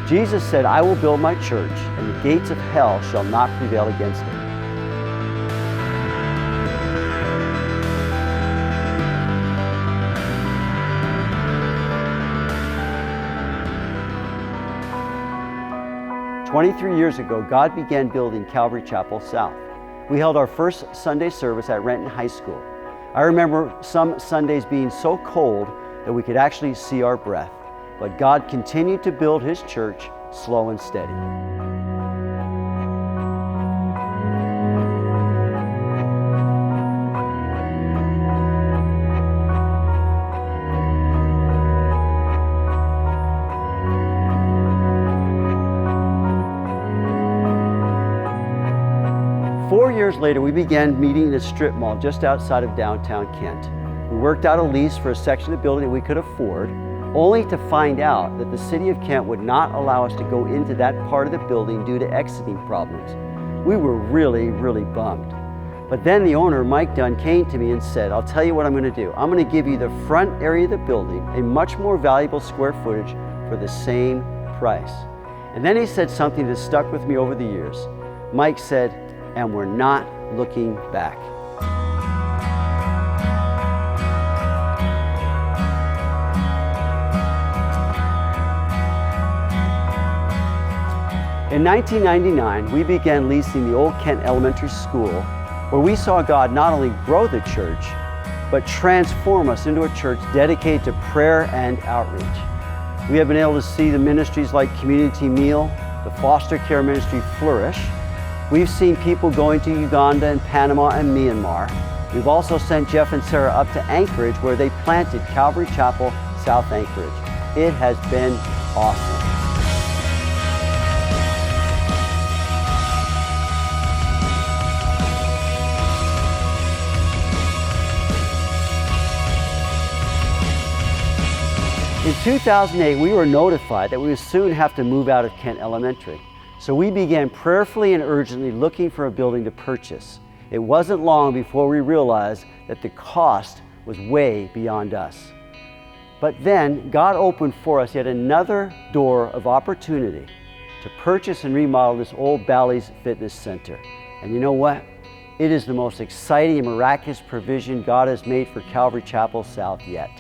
Jesus said, "I will build my church, and the gates of hell shall not prevail against it." "23 years ago, God began building Calvary Chapel South. We held our first Sunday service at Renton High School. I remember some Sundays being so cold that we could actually see our breath. But God continued to build His church slow and steady. Four years later, we began meeting in a strip mall just outside of downtown Kent. We worked out a lease for a section of the building that we could afford, only to find out that the city of Kent would not allow us to go into that part of the building due to exiting problems. We were really bummed. But then the owner, Mike Dunn, came to me and said, "I'll tell you what I'm going to do. I'm going to give you the front area of the building, a much more valuable square footage for the same price." And then he said something that stuck with me over the years. Mike said, "And we're not looking back." In 1999, we began leasing the old Kent Elementary School, where we saw God not only grow the church, but transform us into a church dedicated to prayer and outreach. We have been able to see the ministries like Community Meal, the foster care ministry flourish. We've seen people going to Uganda and Panama and Myanmar. We've also sent Jeff and Sarah up to Anchorage, where they planted Calvary Chapel South Anchorage. It has been awesome. In 2008, we were notified that we would soon have to move out of Kent Elementary. So we began prayerfully and urgently looking for a building to purchase. It wasn't long before we realized that the cost was way beyond us. But then God opened for us yet another door of opportunity to purchase and remodel this old Bally's Fitness Center. And you know what? It is the most exciting and miraculous provision God has made for Calvary Chapel South yet.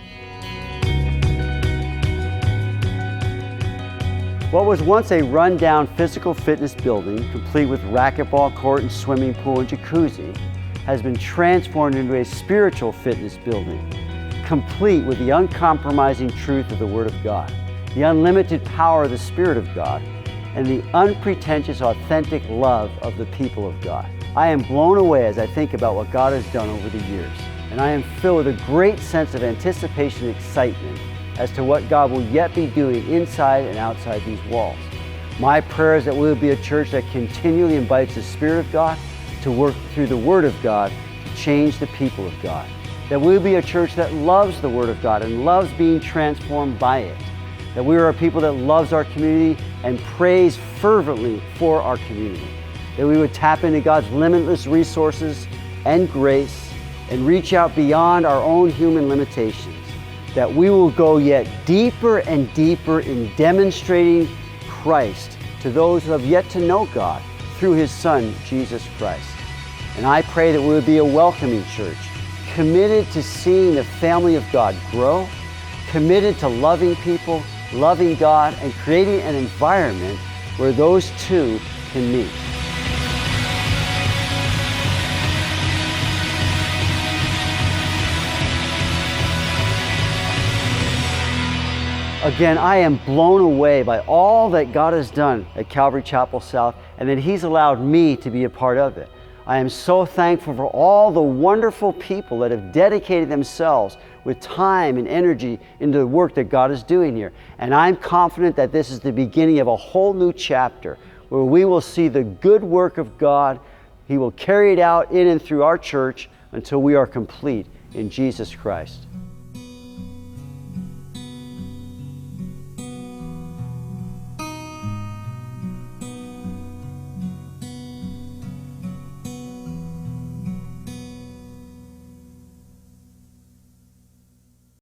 What was once a run-down physical fitness building, complete with racquetball court and swimming pool and jacuzzi, has been transformed into a spiritual fitness building, complete with the uncompromising truth of the Word of God, the unlimited power of the Spirit of God, and the unpretentious, authentic love of the people of God. I am blown away as I think about what God has done over the years, and I am filled with a great sense of anticipation and excitement as to what God will yet be doing inside and outside these walls. My prayer is that we will be a church that continually invites the Spirit of God to work through the Word of God to change the people of God. That we will be a church that loves the Word of God and loves being transformed by it. That we are a people that loves our community and prays fervently for our community. That we would tap into God's limitless resources and grace and reach out beyond our own human limitations. That we will go yet deeper and deeper in demonstrating Christ to those who have yet to know God through His Son, Jesus Christ. And I pray that we will be a welcoming church, committed to seeing the family of God grow, committed to loving people, loving God, and creating an environment where those two can meet. Again, I am blown away by all that God has done at Calvary Chapel South and that He's allowed me to be a part of it. I am so thankful for all the wonderful people that have dedicated themselves with time and energy into the work that God is doing here. And I'm confident that this is the beginning of a whole new chapter where we will see the good work of God. He will carry it out in and through our church until we are complete in Jesus Christ.